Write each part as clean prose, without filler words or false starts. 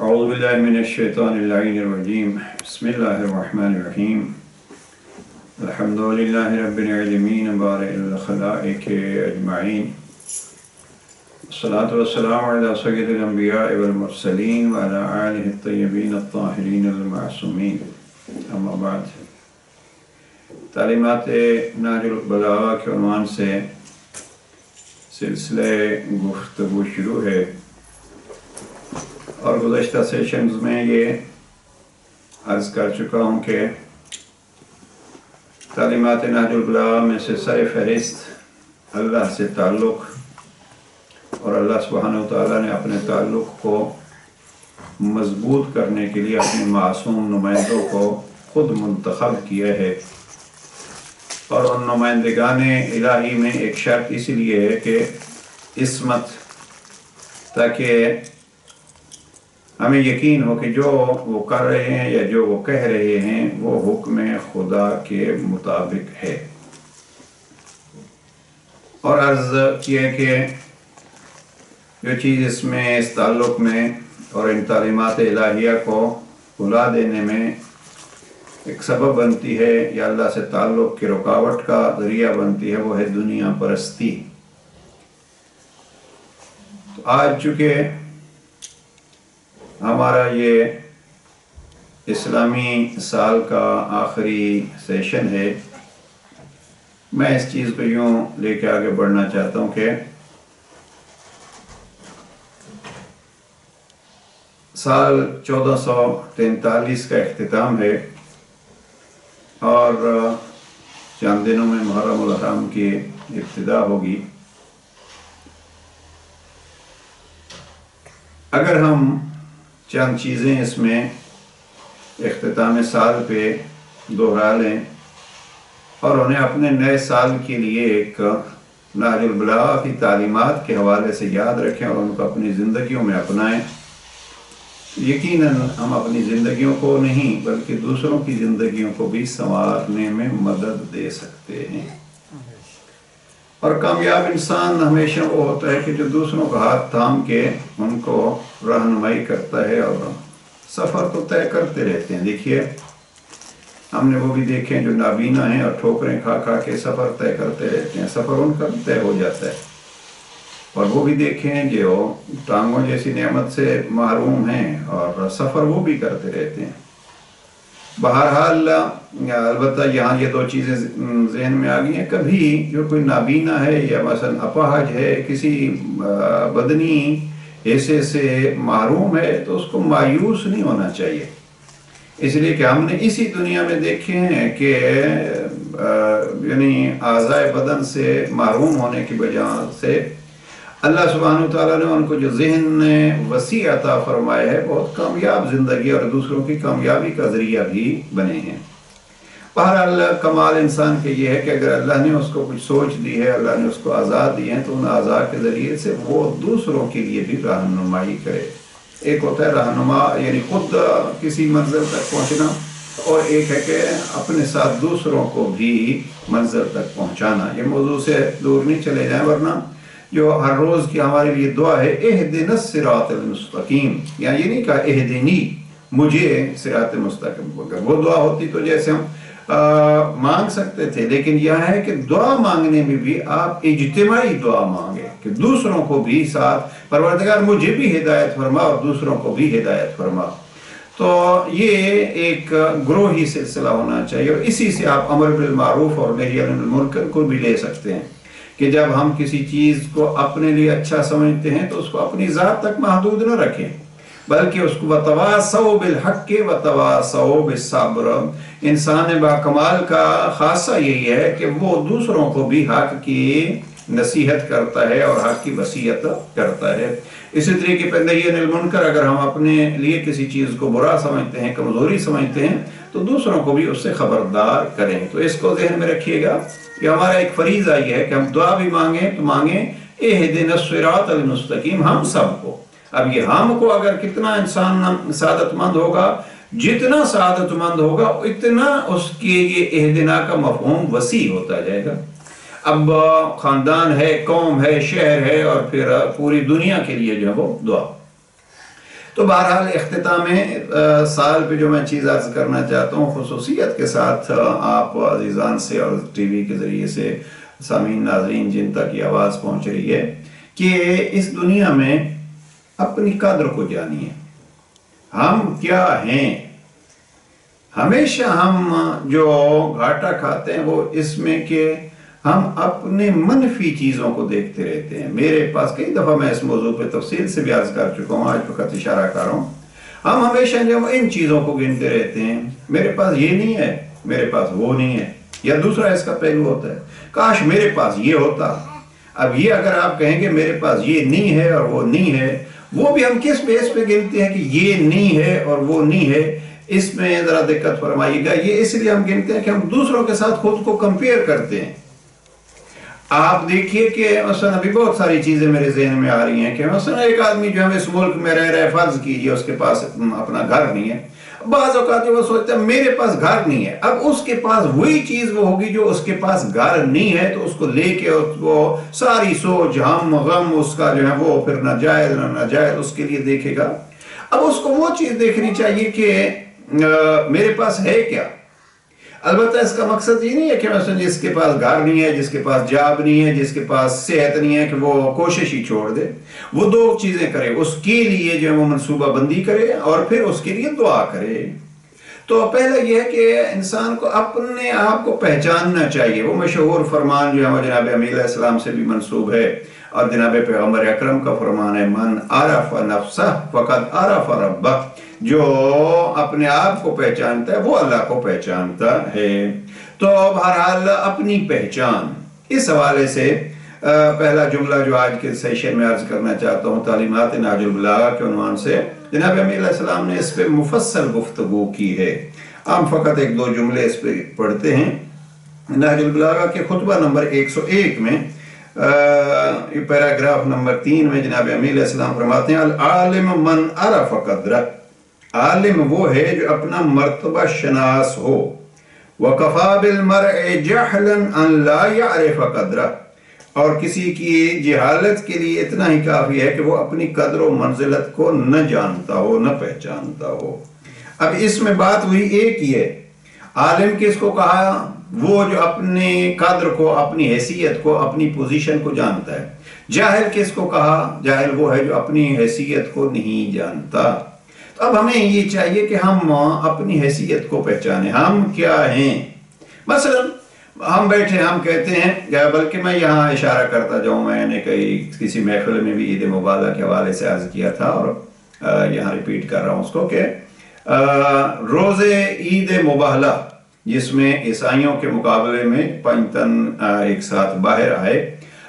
اعوذ باللہ من الشیطان اللعین الرجیم بسم اللہ الرحمن الرحیم الحمدللہ رب العالمین بارئ الخلائق اجمعین الصلاة والسلام علی سید الانبیاء والمرسلین وعلی آلہ الطیبین الطاہرین المعصومین اما بعد تعلیمات نہج البلاغہ کے عنوان سے سلسلہ گفتگو شروع ہے اور گزشتہ سیشنز میں یہ عرض کر چکا ہوں کہ تعلیمات نہج البلاغہ میں سے سر فہرست اللہ سے تعلق اور اللہ سبحانہ وتعالیٰ نے اپنے تعلق کو مضبوط کرنے کے لیے اپنے معصوم نمائندوں کو خود منتخب کیا ہے اور ان نمائندگان الہی میں ایک شرط اسی لیے ہے کہ عصمت، تاکہ ہمیں یقین ہو کہ جو وہ کر رہے ہیں یا جو وہ کہہ رہے ہیں وہ حکم خدا کے مطابق ہے۔ اور عرض کیا کہ جو چیز اس میں اس تعلق میں اور ان تعلیمات الہیہ کو بھلا دینے میں ایک سبب بنتی ہے یا اللہ سے تعلق کی رکاوٹ کا ذریعہ بنتی ہے وہ ہے دنیا پرستی۔ تو آج چونکہ ہمارا یہ اسلامی سال کا آخری سیشن ہے، میں اس چیز کو یوں لے کے آگے بڑھنا چاہتا ہوں کہ سال 1443 کا اختتام ہے اور چند دنوں میں محرم الحرام کی ابتدا ہوگی۔ اگر ہم چند چیزیں اس میں اختتام سال پہ دہرا لیں اور انہیں اپنے نئے سال کے لیے ایک نہج البلاغہ کی تعلیمات کے حوالے سے یاد رکھیں اور ان کو اپنی زندگیوں میں اپنائیں، یقیناً ہم اپنی زندگیوں کو نہیں بلکہ دوسروں کی زندگیوں کو بھی سنوارنے میں مدد دے سکتے ہیں۔ اور کامیاب انسان ہمیشہ وہ ہوتا ہے کہ جو دوسروں کا ہاتھ تھام کے ان کو رہنمائی کرتا ہے اور سفر تو طے کرتے رہتے ہیں۔ دیکھیے ہم نے وہ بھی دیکھے جو نابینا ہیں اور ٹھوکریں کھا کھا کے سفر طے کرتے رہتے ہیں، سفر ان کا طے ہو جاتا ہے۔ اور وہ بھی دیکھیں جو ٹانگوں جیسی نعمت سے محروم ہیں اور سفر وہ بھی کرتے رہتے ہیں۔ بہرحال البتہ یہاں یہ دو چیزیں ذہن میں آ گئی ہیں، کبھی جو کوئی نابینا ہے یا مثلا اپاہج ہے، کسی بدنی حصے سے محروم ہے تو اس کو مایوس نہیں ہونا چاہیے، اس لیے کہ ہم نے اسی دنیا میں دیکھے ہیں کہ یعنی اعضائے بدن سے محروم ہونے کی وجہ سے اللہ سبحانہ وتعالیٰ نے ان کو جو ذہن وسیع عطا فرمایا ہے بہت کامیاب زندگی اور دوسروں کی کامیابی کا ذریعہ بھی بنے ہیں۔ بہرحال کمال انسان کے یہ ہے کہ اگر اللہ نے اس کو کچھ سوچ دی ہے، اللہ نے اس کو آزاد دی ہے تو ان اعضاء کے ذریعے سے وہ دوسروں کے لیے بھی رہنمائی کرے۔ ایک ہوتا ہے رہنما یعنی خود کسی منزل تک پہنچنا، اور ایک ہے کہ اپنے ساتھ دوسروں کو بھی منزل تک پہنچانا۔ یہ موضوع سے دور نہیں چلے جائیں، ورنہ جو ہر روز کی ہمارے لیے دعا ہے اہدنا الصراط المستقیم، یعنی یہ نہیں کہا اہدنی مجھے صراط مستقیم، وہ دعا ہوتی تو جیسے ہم مانگ سکتے تھے، لیکن یہ ہے کہ دعا مانگنے میں بھی آپ اجتماعی دعا مانگے کہ دوسروں کو بھی ساتھ پروردگار مجھے بھی ہدایت فرما اور دوسروں کو بھی ہدایت فرما۔ تو یہ ایک گروہی سلسلہ ہونا چاہیے، اور اسی سے آپ امر بالمعروف اور نہی عن المنکر کو بھی لے سکتے ہیں کہ جب ہم کسی چیز کو اپنے لیے اچھا سمجھتے ہیں تو اس کو اپنی ذات تک محدود نہ رکھیں، بلکہ اس کو وَتَوَاصَوْا بِالْحَقِّ وَتَوَاصَوْا بِالصَّبْرِ۔ انسان باکمال کا خاصہ یہی ہے کہ وہ دوسروں کو بھی حق کی نصیحت کرتا ہے اور حق کی وصیت کرتا ہے۔ اسی طریقے پر نہی عن المنکر، اگر ہم اپنے لیے کسی چیز کو برا سمجھتے ہیں، کمزوری سمجھتے ہیں تو دوسروں کو بھی اس سے خبردار کریں۔ تو اس کو ذہن میں رکھیے گا کہ ہمارا ایک فریضہ یہ ہے کہ ہم دعا بھی مانگیں تو مانگیں اہدنا الصراط المستقیم، ہم سب کو۔ اب یہ ہم کو اگر کتنا انسان سعادت مند ہوگا، جتنا سعادت مند ہوگا اتنا اس کے یہ اہدنا کا مفہوم وسیع ہوتا جائے گا۔ اب خاندان ہے، قوم ہے، شہر ہے، اور پھر پوری دنیا کے لیے جو ہے وہ دعا۔ تو بہرحال اختتام سال پہ جو میں چیز عرض کرنا چاہتا ہوں خصوصیت کے ساتھ آپ عزیزان سے اور ٹی وی کے ذریعے سے سامعین ناظرین جن تک یہ آواز پہنچ رہی ہے کہ اس دنیا میں اپنی قدر کو جانیے، ہم کیا ہیں۔ ہمیشہ ہم جو گھاٹا کھاتے ہیں وہ اس میں کہ ہم اپنے منفی چیزوں کو دیکھتے رہتے ہیں۔ میرے پاس کئی دفعہ میں اس موضوع پہ تفصیل سے بھی عرض کر چکا ہوں، آج فقط اشارہ کر رہا ہوں۔ ہم ہمیشہ جب ان چیزوں کو گنتے رہتے ہیں، میرے پاس یہ نہیں ہے، میرے پاس وہ نہیں ہے، یا دوسرا اس کا پہلو ہوتا ہے کاش میرے پاس یہ ہوتا۔ اب یہ اگر آپ کہیں کہ میرے پاس یہ نہیں ہے اور وہ نہیں ہے، وہ بھی ہم کس بیس پہ گنتے ہیں کہ یہ نہیں ہے اور وہ نہیں ہے؟ اس میں ذرا دقت فرمائیے گا۔ یہ اس لیے ہم گنتے ہیں کہ ہم دوسروں کے ساتھ خود کو کمپیئر کرتے ہیں۔ آپ دیکھیے کہ مثلا ابھی بہت ساری چیزیں میرے ذہن میں آ رہی ہیں کہ مثلا ایک آدمی جو ہم اس ملک میں رہ رہا ہے، فرض کیجئے اس کے پاس اپنا گھر نہیں ہے، بعض اوقات وہ سوچتا ہے میرے پاس گھر نہیں ہے، اب اس کے پاس وہی چیز وہ ہوگی جو اس کے پاس گھر نہیں ہے، تو اس کو لے کے وہ ساری سوچ ہم غم اس کا جو ہے وہ پھر ناجائز اس کے لیے دیکھے گا۔ اب اس کو وہ چیز دیکھنی چاہیے کہ میرے پاس ہے کیا۔ البتہ اس کا مقصد یہ نہیں ہے کہ مثلا جس کے پاس گھر نہیں ہے، جس کے پاس جاب نہیں ہے، جس کے پاس صحت نہیں ہے کہ وہ کوشش ہی چھوڑ دے۔ وہ دو چیزیں کرے، اس کے لیے جو ہے وہ منصوبہ بندی کرے اور پھر اس کے لیے دعا کرے۔ تو پہلا یہ ہے کہ انسان کو اپنے آپ کو پہچاننا چاہیے۔ وہ مشہور فرمان جو ہے وہ جناب امیر علیہ السلام سے بھی منسوب ہے اور جناب پیغمبر اکرم کا فرمان ہے، من عرف نفسہ فقد عرف ربہ، جو اپنے آپ کو پہچانتا ہے وہ اللہ کو پہچانتا ہے۔ تو بہرحال اپنی پہچان، اس حوالے سے پہلا جملہ جو آج کے سیشن میں عرض کرنا چاہتا ہوں تعلیمات نہج البلاغہ کے عنوان سے، جناب امیر علیہ السلام نے اس پہ مفصل گفتگو کی ہے۔ ہم فقط ایک دو جملے اس پہ پڑھتے ہیں۔ نہج البلاغہ کے خطبہ نمبر 101 میں پیراگراف نمبر 3 میں جناب امیر علیہ السلام فرماتے ہیں، العالم من عرف قدرہ، عالم وہ ہے جو اپنا مرتبہ شناس ہو، وَكَفَى بِالْمَرْءِ جَهْلًا أَنْ لَا يَعْرِفَ قَدْرَهُ، اور کسی کی جہالت کے لیے اتنا ہی کافی ہے کہ وہ اپنی قدر و منزلت کو نہ جانتا ہو، نہ پہچانتا ہو۔ اب اس میں بات ہوئی ایک ہی ہے، عالم کس کو کہا؟ وہ جو اپنی قدر کو، اپنی حیثیت کو، اپنی پوزیشن کو جانتا ہے۔ جاہل کس کو کہا؟ جاہل وہ ہے جو اپنی حیثیت کو نہیں جانتا۔ تو اب ہمیں یہ چاہیے کہ ہم اپنی حیثیت کو پہچانیں، ہم کیا ہیں۔ مثلا ہم بیٹھے ہم کہتے ہیں، بلکہ میں یہاں اشارہ کرتا جاؤں، میں نے کسی محفل میں بھی عید مبارکہ کے حوالے سے عرض کیا تھا اور یہاں ریپیٹ کر رہا ہوں اس کو کہ روز عید مبارکہ جس میں عیسائیوں کے مقابلے میں 5 تن ایک ساتھ باہر آئے،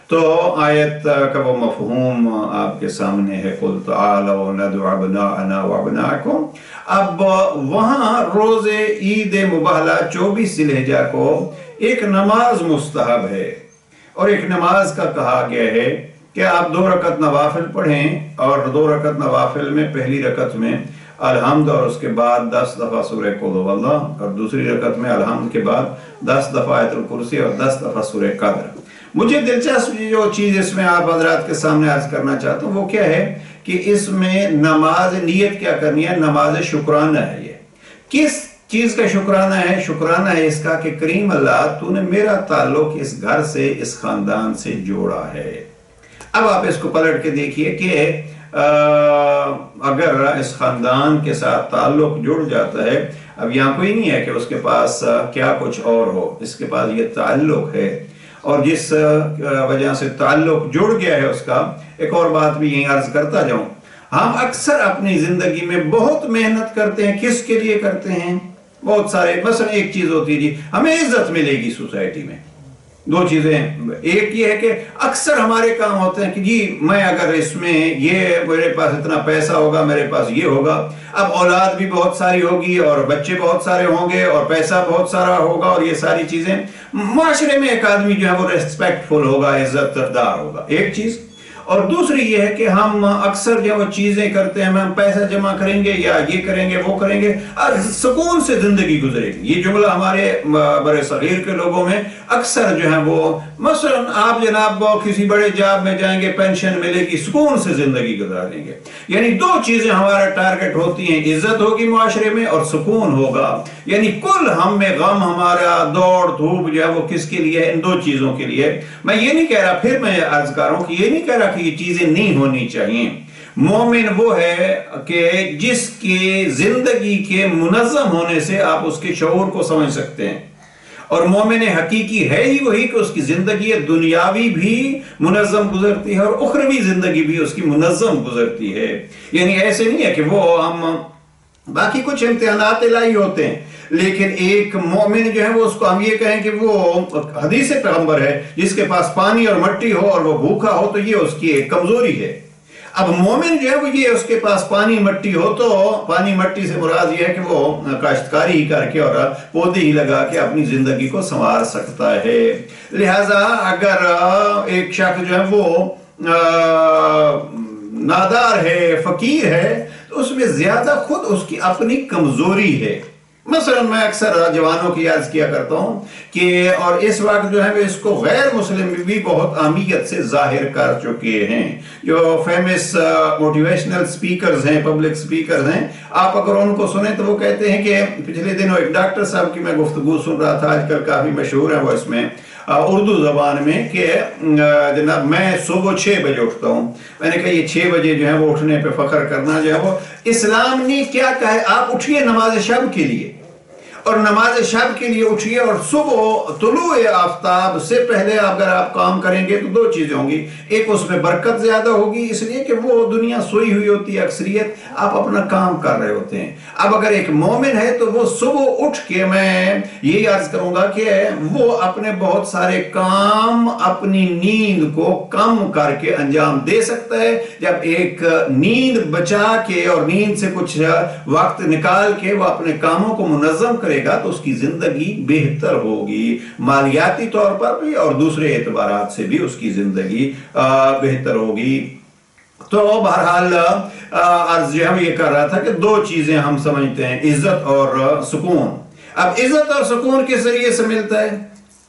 تو آیت کا وہ مفہوم آپ کے سامنے ہے، قُلْ تَعَالَوْا نَدْعُ أَبْنَاءَنَا وَأَبْنَاءَكُمْ۔ اب وہاں روز عید مبارکہ 24 ذی الحجہ کو ایک نماز مستحب ہے، اور ایک نماز کا کہا گیا ہے کہ آپ 2 رکعت نوافل پڑھیں، اور 2 رکعت نوافل میں پہلی رکعت میں الحمد اور اس کے بعد 10 دفعہ سورہ قل هو اللہ، اور دوسری رکعت میں الحمد کے بعد 10 دفعہ آیت الکرسی اور 10 دفعہ سورہ قدر۔ مجھے دلچسپ جو چیز اس میں آپ حضرات کے سامنے عرض کرنا چاہتا ہوں وہ کیا ہے کہ اس میں نماز نیت کیا کرنی ہے؟ نماز شکرانہ ہے۔ یہ کس چیز کا شکرانہ ہے؟ شکرانہ ہے اس کا کہ کریم اللہ تو نے میرا تعلق اس گھر سے، اس خاندان سے جوڑا ہے۔ اب آپ اس کو پلٹ کے دیکھیے کہ اگر اس خاندان کے ساتھ تعلق جڑ جاتا ہے، اب یہاں کوئی نہیں ہے کہ اس کے پاس کیا کچھ اور ہو، اس کے پاس یہ تعلق ہے، اور جس وجہ سے تعلق جڑ گیا ہے اس کا۔ ایک اور بات بھی یہیں عرض کرتا جاؤں، ہم اکثر اپنی زندگی میں بہت محنت کرتے ہیں، کس کے لیے کرتے ہیں؟ بہت سارے، مثلا ایک چیز ہوتی ہے جی ہمیں عزت ملے گی سوسائٹی میں، 2 چیزیں ہیں۔ ایک یہ ہے کہ اکثر ہمارے کام ہوتے ہیں کہ جی میں اگر اس میں یہ میرے پاس اتنا پیسہ ہوگا، میرے پاس یہ ہوگا، اب اولاد بھی بہت ساری ہوگی اور بچے بہت سارے ہوں گے اور پیسہ بہت سارا ہوگا، اور یہ ساری چیزیں معاشرے میں ایک آدمی جو ہے وہ ریسپیکٹ فل ہوگا، عزت دار ہوگا، ایک چیز۔ اور دوسری یہ ہے کہ ہم اکثر جو وہ چیزیں کرتے ہیں، ہم پیسہ جمع کریں گے یا یہ کریں گے وہ کریں گے، سکون سے زندگی گزرے گی. یہ جملہ ہمارے بر صغیر کے لوگوں میں اکثر جو ہے وہ، مثلا آپ جناب کسی بڑے جاب میں جائیں گے، پینشن ملے گی، سکون سے زندگی گزاریں گے. یعنی دو چیزیں ہمارا ٹارگٹ ہوتی ہیں، عزت ہوگی معاشرے میں اور سکون ہوگا. یعنی کل ہم میں غم، ہمارا دوڑ دھوپ جو ہے وہ کس کے لیے ہے؟ ان دو چیزوں کے لیے. میں یہ نہیں کہہ رہا، پھر میں عرض کر رہا ہوں کہ یہ نہیں کہہ رہا کہ یہ چیزیں نہیں ہونی چاہیے. مومن وہ ہے کہ جس کی زندگی کے منظم ہونے سے آپ اس کے شعور کو سمجھ سکتے ہیں، اور مومن حقیقی ہے ہی وہی کہ اس کی زندگی دنیاوی بھی منظم گزرتی ہے اور اخروی زندگی بھی اس کی منظم گزرتی ہے. یعنی ایسے نہیں ہے کہ وہ ہم باقی کچھ امتحانات الہی ہوتے ہیں، لیکن ایک مومن جو ہے وہ اس کو ہم یہ کہیں کہ وہ حدیث پیغمبر ہے، جس کے پاس پانی اور مٹی ہو اور وہ بھوکا ہو تو یہ اس کی ایک کمزوری ہے. اب مومن جو ہے وہ یہ اس کے پاس پانی مٹی ہو تو پانی مٹی سے مراد یہ ہے کہ وہ کاشتکاری ہی کر کے اور پودے ہی لگا کے اپنی زندگی کو سنوار سکتا ہے. لہذا اگر ایک شخص جو ہے وہ نادار ہے، فقیر ہے، تو اس میں زیادہ خود اس کی اپنی کمزوری ہے. مثلا میں اکثر جوانوں کی عرض کیا کرتا ہوں کہ، اور اس وقت جو ہے اس کو غیر مسلم بھی بہت اہمیت سے ظاہر کر چکے ہیں، جو فیمس موٹیویشنل سپیکرز ہیں، پبلک سپیکرز ہیں، آپ اگر ان کو سنیں تو وہ کہتے ہیں کہ پچھلے دنوں ایک ڈاکٹر صاحب کی میں گفتگو سن رہا تھا، آج کل کافی مشہور ہے وہ اس میں اردو زبان میں، کہ جناب میں صبح 6 بجے اٹھتا ہوں. میں نے کہا یہ 6 بجے جو ہے وہ اٹھنے پہ فخر کرنا جو ہے وہ اسلام نے کیا کہا ہے؟ آپ اٹھیے نماز شب کے لیے، اور نماز شب کے لیے اٹھیے، اور صبح طلوع آفتاب سے پہلے اگر آپ کام کریں گے تو دو چیزیں ہوں گی. ایک اس میں برکت زیادہ ہوگی، اس لیے کہ وہ دنیا سوئی ہوئی ہوتی ہے اکثریت، آپ اپنا کام کر رہے ہوتے ہیں. اب اگر ایک مومن ہے تو وہ صبح اٹھ کے، میں یہی عرض کروں گا کہ وہ اپنے بہت سارے کام اپنی نیند کو کم کر کے انجام دے سکتا ہے. جب ایک نیند بچا کے اور نیند سے کچھ وقت نکال کے وہ اپنے کاموں کو منظم کرے گا تو اس کی زندگی بہتر ہوگی، مالیاتی طور پر بھی اور دوسرے اعتبارات سے بھی اس کی زندگی بہتر ہوگی. تو بہرحال عرض جو ہم یہ کر رہا تھا کہ دو چیزیں ہم سمجھتے ہیں، عزت اور سکون. اب عزت اور سکون کس ذریعے سے ملتا ہے؟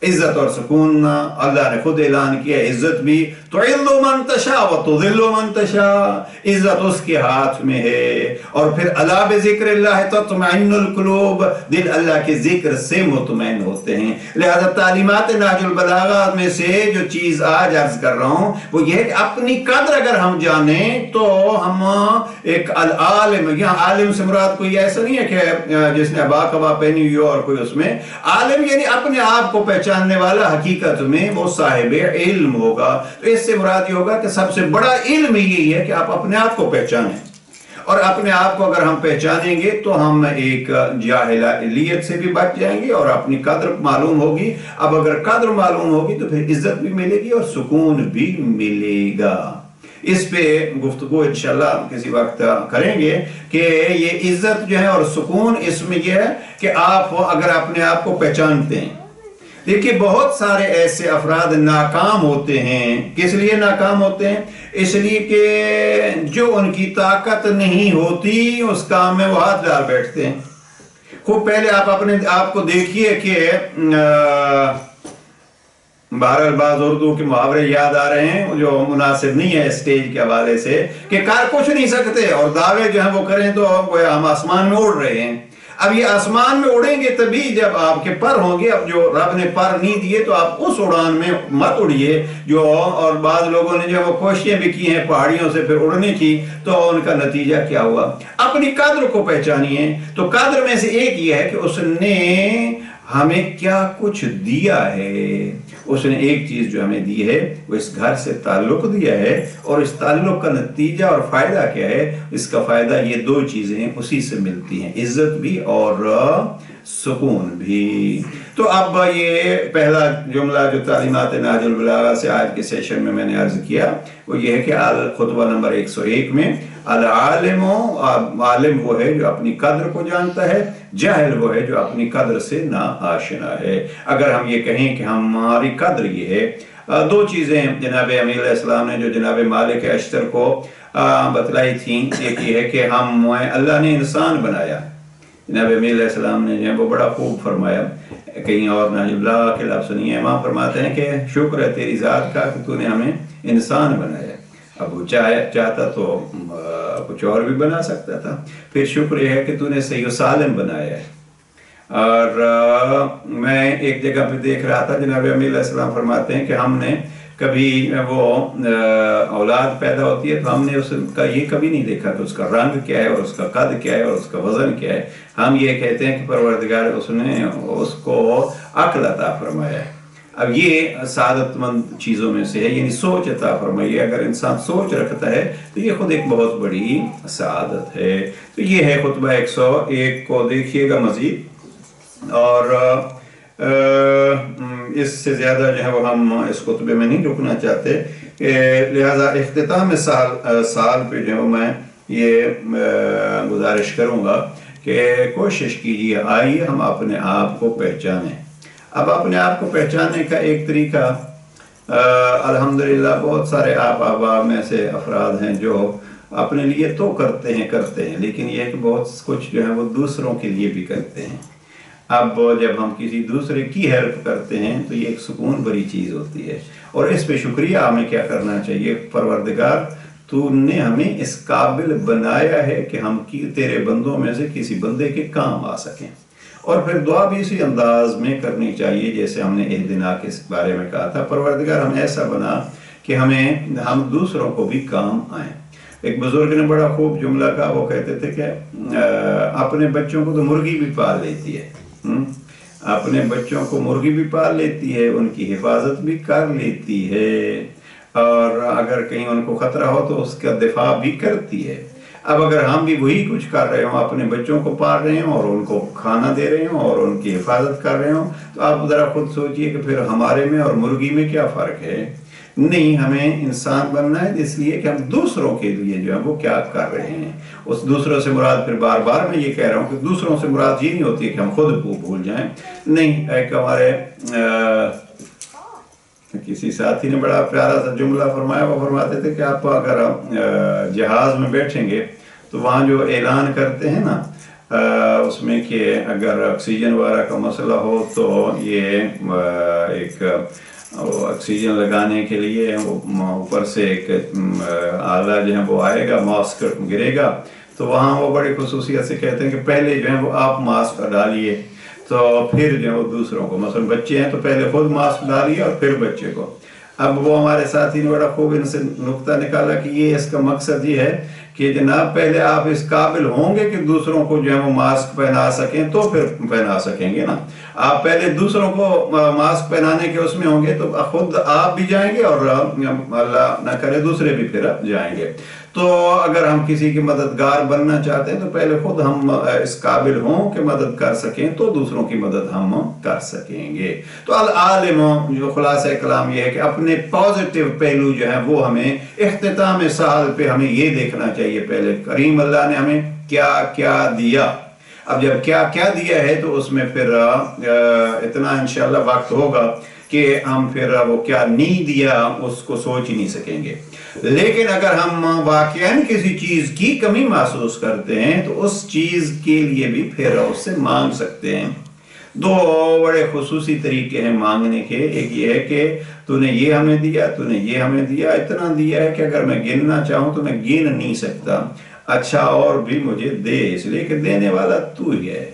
عزت اور سکون اللہ نے خود اعلان کیا، عزت بھی تُعِزُّ مَن تَشَاءُ وَتُذِلُّ مَن تَشَاءُ، عزت اس کے ہاتھ میں ہے. اور پھر الا بذکر اللہ تطمئن القلوب، دل اللہ کے ذکر سے مطمئن ہوتے ہیں. لہذا تعلیمات نہج البلاغہ میں سے جو چیز آج عرض کر رہا ہوں وہ یہ ہے کہ اپنی قدر اگر ہم جانیں تو ہم ایک العالم، یہاں عالم سے مراد کوئی ایسا نہیں ہے کہ جس نے ابا کبا پہنی ہوئی اور کوئی اس میں، عالم یعنی اپنے آپ کو پہچاننے والا، حقیقت میں وہ صاحب علم ہوگا. تو اس سے مراد یہ ہوگا کہ سب سے بڑا علم یہی ہے کہ آپ اپنے آپ کو پہچانیں، اور اپنے آپ کو اگر ہم پہچانیں گے تو ہم ایک جاہلیت سے بھی بچ جائیں گے اور اپنی قدر معلوم ہوگی. اب اگر قدر معلوم ہوگی تو پھر عزت بھی ملے گی اور سکون بھی ملے گا. اس پہ گفتگو انشاءاللہ کسی وقت کریں گے کہ یہ عزت جو ہے اور سکون، اس میں یہ ہے کہ آپ اگر اپنے آپ کو پہچانتے ہیں. دیکھیے بہت سارے ایسے افراد ناکام ہوتے ہیں. کس لیے ناکام ہوتے ہیں؟ اس لیے کہ جو ان کی طاقت نہیں ہوتی اس کام میں وہ ہاتھ ڈال بیٹھتے ہیں. خوب پہلے آپ اپنے آپ کو دیکھیے کہ بہرحال بعض اردو کے محاورے یاد آ رہے ہیں جو مناسب نہیں ہے اسٹیج کے حوالے سے، کہ کر کچھ نہیں سکتے اور دعوے جو ہیں وہ کریں تو ہم آسمان میں اڑ رہے ہیں. اب یہ آسمان میں اڑیں گے تبھی جب آپ کے پر ہوں گے. اب جو رب نے پر نہیں دیے تو آپ اس اڑان میں مت اڑیے جو، اور بعض لوگوں نے جو وہ کوششیں بھی کی ہیں پہاڑیوں سے پھر اڑنے کی، تو ان کا نتیجہ کیا ہوا؟ اپنی قدر کو پہچانیے. تو قدر میں سے ایک یہ ہے کہ اس نے ہمیں کیا کچھ دیا ہے. اس نے ایک چیز جو ہمیں دی ہے وہ اس گھر سے تعلق دیا ہے، اور اس تعلق کا نتیجہ اور فائدہ کیا ہے؟ اس کا فائدہ یہ دو چیزیں اسی سے ملتی ہیں، عزت بھی اور سکون بھی. تو اب یہ پہلا جملہ جو تعلیمات نہج البلاغہ سے آج کے سیشن میں نے عرض کیا وہ یہ ہے کہ خطبہ نمبر 101 میں العالم، عالم وہ ہے جو اپنی قدر کو جانتا ہے، جاہل وہ ہے جو اپنی قدر سے نا آشنا ہے. اگر ہم یہ کہیں کہ ہماری قدر یہ ہے، دو چیزیں جناب امیر علیہ السلام نے جو جناب مالک اشتر کو بتلائی تھیں، ایک یہ ہے کہ اللہ نے انسان بنایا. جناب امیر علیہ السلام نے جو ہے وہ بڑا خوب فرمایا، کہیں اور نہ اللہ کے لفظ نہیں ہے، وہاں فرماتے ہیں کہ شکر ہے تیری ذات کا کہ تو نے ہمیں انسان بنایا. اب وہ چاہتا تو کچھ اور بھی بنا سکتا تھا. پھر شکر یہ ہے کہ تو نے صحیح و سالم بنایا ہے. اور میں ایک جگہ پہ دیکھ رہا تھا، جناب امیر علیہ السلام فرماتے ہیں کہ ہم نے کبھی وہ اولاد پیدا ہوتی ہے تو ہم نے اس کا یہ کبھی نہیں دیکھا کہ اس کا رنگ کیا ہے اور اس کا قد کیا ہے اور اس کا وزن کیا ہے. ہم یہ کہتے ہیں کہ پروردگار اس نے اس کو عقل عطا فرمایا ہے. اب یہ سعادت مند چیزوں میں سے ہے، یعنی سوچ عطا فرمائی ہے. اگر انسان سوچ رکھتا ہے تو یہ خود ایک بہت بڑی سعادت ہے. تو یہ ہے خطبہ 101 کو دیکھیے گا مزید، اور اس سے زیادہ جو ہے وہ ہم اس خطبے میں نہیں رکنا چاہتے، لہذا اختتام سال پہ جو ہے میں یہ گزارش کروں گا کہ کوشش کیجیے آئیے ہم اپنے آپ کو پہچانیں. اب اپنے آپ کو پہچاننے کا ایک طریقہ، الحمدللہ بہت سارے آپ میں سے افراد ہیں جو اپنے لیے تو کرتے ہیں لیکن یہ کہ بہت کچھ جو ہے وہ دوسروں کے لیے بھی کرتے ہیں. اب جب ہم کسی دوسرے کی ہیلپ کرتے ہیں تو یہ ایک سکون بری چیز ہوتی ہے، اور اس پہ شکریہ ہمیں کیا کرنا چاہیے، پروردگار تو نے ہمیں اس قابل بنایا ہے کہ ہم تیرے بندوں میں سے کسی بندے کے کام آ سکیں. اور پھر دعا بھی اسی انداز میں کرنی چاہیے جیسے ہم نے اہدنا کے بارے میں کہا تھا، پروردگار ہمیں ایسا بنا کہ ہم دوسروں کو بھی کام آئیں. ایک بزرگ نے بڑا خوب جملہ کہا، وہ کہتے تھے کہ اپنے بچوں کو تو مرغی بھی پال لیتی ہے، اپنے بچوں کو مرغی بھی پال لیتی ہے، ان کی حفاظت بھی کر لیتی ہے، اور اگر کہیں ان کو خطرہ ہو تو اس کا دفاع بھی کرتی ہے. اب اگر ہم بھی وہی کچھ کر رہے ہوں، اپنے بچوں کو پال رہے ہوں اور ان کو کھانا دے رہے ہوں اور ان کی حفاظت کر رہے ہوں، تو آپ ذرا خود سوچئے کہ پھر ہمارے میں اور مرغی میں کیا فرق ہے. نہیں، ہمیں انسان بننا ہے اس لیے کہ ہم دوسروں کے لیے جو ہے وہ کیا کر رہے ہیں. اس دوسروں سے مراد پھر بار بار میں یہ کہہ رہا ہوں کہ دوسروں سے مراد یہ نہیں ہوتی ہے کہ ہم خود بھول جائیں. نہیں، ایک ہمارے کسی ساتھی نے بڑا پیارا سا جملہ فرمایا، وہ فرماتے تھے کہ آپ اگر جہاز میں بیٹھیں گے تو وہاں جو اعلان کرتے ہیں نا اس میں کہ اگر آکسیجن وغیرہ کا مسئلہ ہو تو یہ ایک آکسیجن لگانے کے لیے اوپر سے ایک آلہ جو ہے وہ آئے گا، ماسک گرے گا، تو وہاں وہ بڑی خصوصیت سے کہتے ہیں کہ پہلے جو ہے وہ آپ ماسک ڈالیے تو پھر جو ہے وہ دوسروں کو، مثلا بچے ہیں تو پہلے خود ماسک ڈالیے اور پھر بچے کو. اب وہ ہمارے ساتھی نے بڑا خوب ان سے نقطہ نکالا کہ یہ اس کا مقصد یہ ہے کہ جناب پہلے آپ اس قابل ہوں گے کہ دوسروں کو جو ہے وہ ماسک پہنا سکیں تو پھر پہنا سکیں گے نا. آپ پہلے دوسروں کو ماسک پہنانے کے اس میں ہوں گے تو خود آپ بھی جائیں گے اور اللہ نہ کرے دوسرے بھی پھر جائیں گے. تو اگر ہم کسی کی مددگار بننا چاہتے ہیں تو پہلے خود ہم اس قابل ہوں کہ مدد کر سکیں تو دوسروں کی مدد ہم کر سکیں گے. تو العالم جو خلاصہ کلام یہ ہے کہ اپنے پازیٹیو پہلو جو ہے وہ ہمیں اختتام سال پہ ہمیں یہ دیکھنا چاہیے پہلے کریم اللہ نے ہمیں کیا کیا دیا. اب جب کیا کیا دیا ہے تو اس میں پھر اتنا انشاءاللہ وقت ہوگا کہ ہم پھر وہ کیا نہیں دیا اس کو سوچ ہی نہیں سکیں گے. لیکن اگر ہم واقعاً کسی چیز کی کمی محسوس کرتے ہیں تو اس چیز کے لیے بھی پھر اس سے مانگ سکتے ہیں. دو بڑے خصوصی طریقے ہیں مانگنے کے. ایک یہ ہے کہ تو نے یہ ہمیں دیا، تو نے یہ ہمیں دیا، اتنا دیا ہے کہ اگر میں گننا چاہوں تو میں گن نہیں سکتا، اچھا اور بھی مجھے دے، اس لیے کہ دینے والا تو ہی ہے.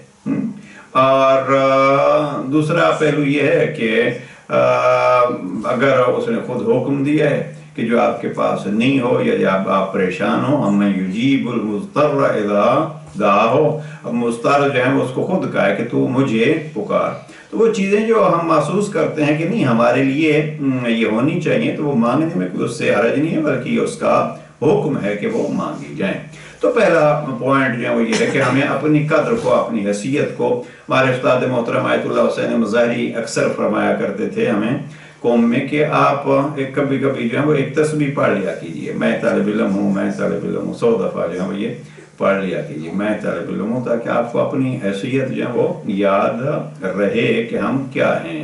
اور دوسرا پہلو یہ ہے کہ اگر اس نے خود حکم دیا ہے کہ جو آپ کے پاس نہیں ہو یا جب آپ پریشان ہو، ہم میں یجیب المضطر اذا دعاہ، اب مضطر جو ہے اس کو خود کہا ہے کہ تو مجھے پکار. تو وہ چیزیں جو ہم محسوس کرتے ہیں کہ نہیں ہمارے لیے یہ ہونی چاہیے، تو وہ مانگنے میں کوئی اس سے حرج نہیں ہے، بلکہ یہ اس کا حکم ہے کہ وہ مانگی جائیں. تو پہلا پوائنٹ جو ہے وہ یہ ہے کہ ہمیں اپنی قدر کو، اپنی حیثیت کو، ہمارے استاد محترم آیت اللہ حسین مظاہری اکثر فرمایا کرتے تھے ہمیں قوم میں کہ آپ کبھی کبھی جو ہے وہ ایک تسبیح پڑھ لیا کیجئے، میں طالب علم ہوں، میں طالب علم ہوں، 100 دفعہ جو ہے وہ یہ پڑھ لیا کیجئے، میں طالب علم ہوں، تاکہ آپ کو اپنی حیثیت جو ہے وہ یاد رہے کہ ہم کیا ہیں.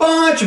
5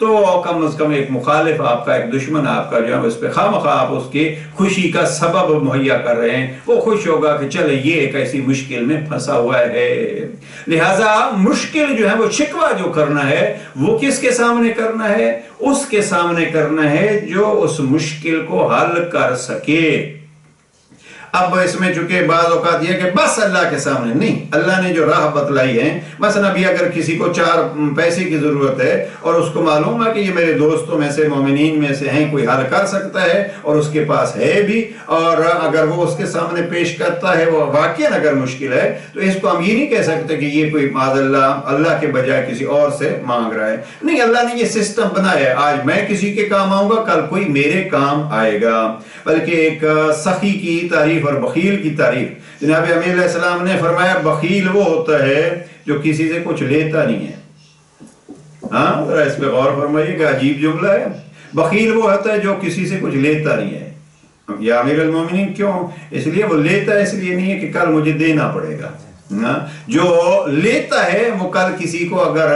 تو کم از کم ایک مخالف آپ کا، ایک دشمن آپ کا جو ہے اس پہ خواہ آپ اس کی خوشی کا سبب مہیا کر رہے ہیں، وہ خوش ہوگا کہ چلے یہ ایک ایسی مشکل میں پھنسا ہوا ہے۔ لہٰذا مشکل جو ہے وہ شکوہ جو کرنا ہے وہ کس کے سامنے کرنا ہے؟ اس کے سامنے کرنا ہے جو اس مشکل کو حل کر سکے۔ اب اس میں چونکہ بعض اوقات یہ کہ بس اللہ کے سامنے نہیں، اللہ نے جو راہ بتلائی ہے، مثلا ابھی اگر کسی کو 4 پیسے کی ضرورت ہے اور اس کو معلوم ہے کہ یہ میرے دوستوں میں سے، مومنین میں سے ہیں، کوئی حل کر سکتا ہے اور اس کے پاس ہے بھی، اور اگر وہ اس کے سامنے پیش کرتا ہے وہ واقعاً اگر مشکل ہے تو اس کو ہم یہ نہیں کہہ سکتے کہ یہ کوئی معاذ اللہ کے بجائے کسی اور سے مانگ رہا ہے۔ نہیں، اللہ نے یہ سسٹم بنایا ہے، آج میں کسی کے کام آؤں گا، کل کوئی میرے کام آئے گا۔ بلکہ ایک سخی کی تعریف اور بخیل کی تعریف، جناب امیر علیہ السلام نے فرمایا بخیل وہ ہوتا ہے جو کسی سے کچھ لیتا نہیں ہے۔ ہاں ذرا اس پہ غور فرمائیے کہ عجیب جملہ ہے۔ بخیل وہ ہوتا ہے جو کسی سے کچھ لیتا نہیں ہے۔ یا امیر المومنین کیوں؟ اس لیے وہ لیتا ہے، اس لیے نہیں ہے کہ کل مجھے دینا پڑے گا۔ جو لیتا ہے وہ کل کسی کو اگر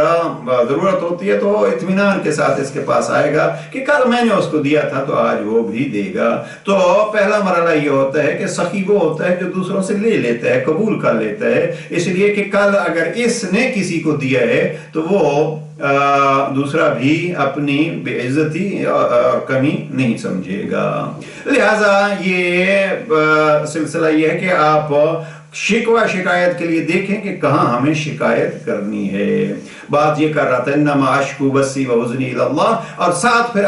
ضرورت ہوتی ہے تو اطمینان کے ساتھ اس کے پاس آئے گا کہ کل میں نے اس کو دیا تھا تو آج وہ بھی دے گا۔ تو پہلا مرحلہ یہ ہوتا ہے کہ سخی وہ ہوتا ہے جو دوسروں سے لے لیتا ہے، قبول کر لیتا ہے، اس لیے کہ کل اگر اس نے کسی کو دیا ہے تو وہ دوسرا بھی اپنی بے عزتی اور کمی نہیں سمجھے گا۔ لہٰذا یہ سلسلہ یہ ہے کہ آپ شکوہ شکایت کے لیے دیکھیں کہ کہاں ہمیں شکایت کرنی ہے۔ بات یہ کر رہا تھا انما اشکو بسی و حزنی الی اللہ، اور ساتھ پھر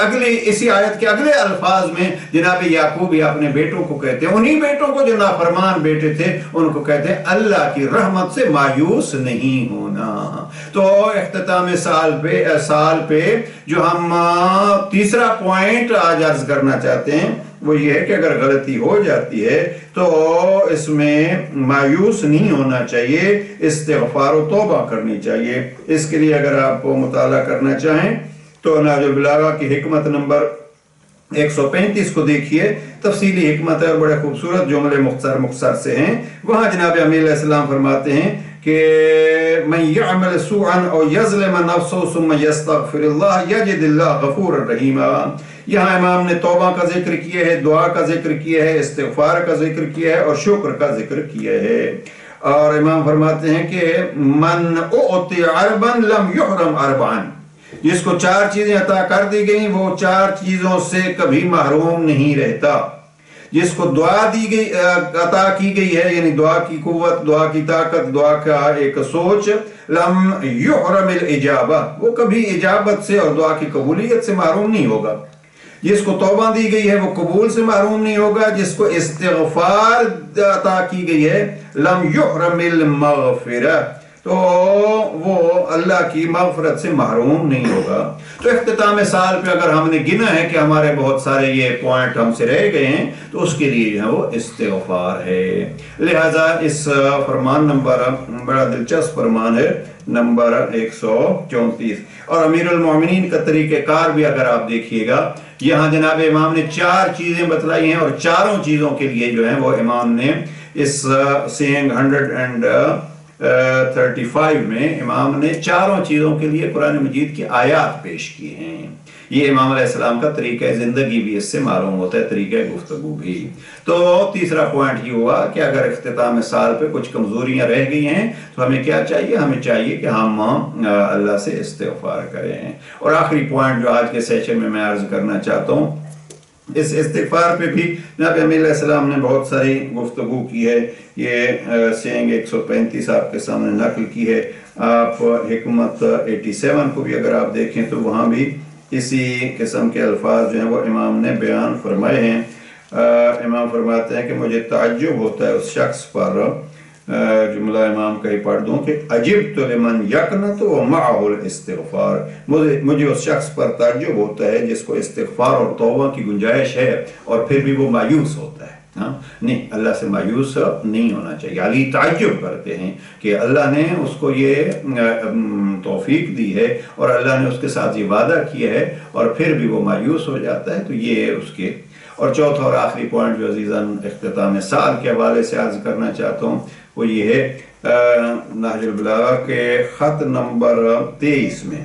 اسی آیت کے اگلے الفاظ میں جناب یعقوب ہی اپنے بیٹوں کو کہتے ہیں، انہی بیٹوں کو جو نافرمان بیٹے تھے ان کو کہتے ہیں اللہ کی رحمت سے مایوس نہیں ہونا۔ تو اختتام سال پہ جو ہم تیسرا پوائنٹ آج عرض کرنا چاہتے ہیں وہ یہ ہے کہ اگر غلطی ہو جاتی ہے تو اس میں مایوس نہیں ہونا چاہیے، استغفار و توبہ کرنی چاہیے۔ اس کے لیے اگر آپ کو مطالعہ کرنا چاہیں تو نہج البلاغہ کی حکمت نمبر 135 کو دیکھیے، تفصیلی حکمت ہے اور بڑے خوبصورت جملے مختصر سے ہیں۔ وہاں جناب امیر علیہ السلام فرماتے ہیں کہ من يعمل سوءا او يظلم نفسه ثم يستغفر الله يجد الله غفورا رحیما۔ یہاں امام نے توبہ کا ذکر کیا ہے، دعا کا ذکر کیا ہے، استغفار کا ذکر کیا ہے اور شکر کا ذکر کیا ہے۔ اور امام فرماتے ہیں کہ من اعطی عربا لم یحرم اربعا، جس کو 4 چیزیں عطا کر دی گئیں وہ 4 چیزوں سے کبھی محروم نہیں رہتا۔ جس کو دعا دی گئی عطا کی گئی ہے، یعنی دعا کی قوت، دعا کی طاقت، دعا کا ایک سوچ، لم یحرم الاجابہ، وہ کبھی اجابت سے اور دعا کی قبولیت سے محروم نہیں ہوگا۔ جس کو توبہ دی گئی ہے وہ قبول سے محروم نہیں ہوگا۔ جس کو استغفار عطا کی گئی ہے لم یحرم المغفرہ، تو وہ اللہ کی مغفرت سے محروم نہیں ہوگا۔ تو اختتام سال پہ اگر ہم نے گنا ہے کہ ہمارے بہت سارے یہ پوائنٹ ہم سے رہ گئے ہیں تو اس کے لیے جو ہے وہ استغفار ہے۔ لہٰذا اس فرمان نمبر بڑا دلچسپ فرمان ہے نمبر 134، اور امیر المومنین کا طریقہ کار بھی اگر آپ دیکھیے گا، یہاں جناب امام نے 4 چیزیں بتلائی ہیں اور چاروں چیزوں کے لیے جو ہیں وہ امام نے اس سینگ 135 میں امام نے چاروں چیزوں کے لیے قرآن مجید کی آیات پیش کی ہیں۔ یہ امام علیہ السلام کا طریقہ زندگی بھی اس سے معلوم ہوتا ہے، طریقہ گفتگو بھی۔ تو تیسرا پوائنٹ یہ ہوا کہ اگر اختتام سال پہ کچھ کمزوریاں رہ گئی ہیں تو ہمیں کیا چاہیے؟ ہمیں چاہیے کہ ہم اللہ سے استغفار کریں۔ اور آخری پوائنٹ جو آج کے سیشن میں عرض کرنا چاہتا ہوں، اس استغفار پہ بھی جناب امیر علیہ السلام نے بہت ساری گفتگو کی ہے۔ یہ سینگ 135 آپ کے سامنے نقل کی ہے۔ آپ حکمت 87 کو بھی اگر آپ دیکھیں تو وہاں بھی اسی قسم کے الفاظ جو ہیں وہ امام نے بیان فرمائے ہیں۔ امام فرماتے ہیں کہ مجھے تعجب ہوتا ہے اس شخص پر، جملہ امام کا ہی پڑھ دوں کہ عجبت لمن یقنط ومعہ الاستغفار، مجھے اس شخص پر تعجب ہوتا ہے جس کو استغفار اور توبہ کی گنجائش ہے اور پھر بھی وہ مایوس ہوتا ہے۔ نہیں، اللہ سے مایوس نہیں ہونا چاہیے۔ علی تعجب کرتے ہیں کہ اللہ نے اس کو یہ توفیق دی ہے اور اللہ نے اس کے ساتھ یہ وعدہ کیا ہے اور پھر بھی وہ مایوس ہو جاتا ہے، تو یہ اس کے۔ اور چوتھا اور آخری پوائنٹ جو عزیزاً اختتام سال کے حوالے سے عرض کرنا چاہتا ہوں وہ یہ ہے، نہج البلاغہ کے خط نمبر 23 میں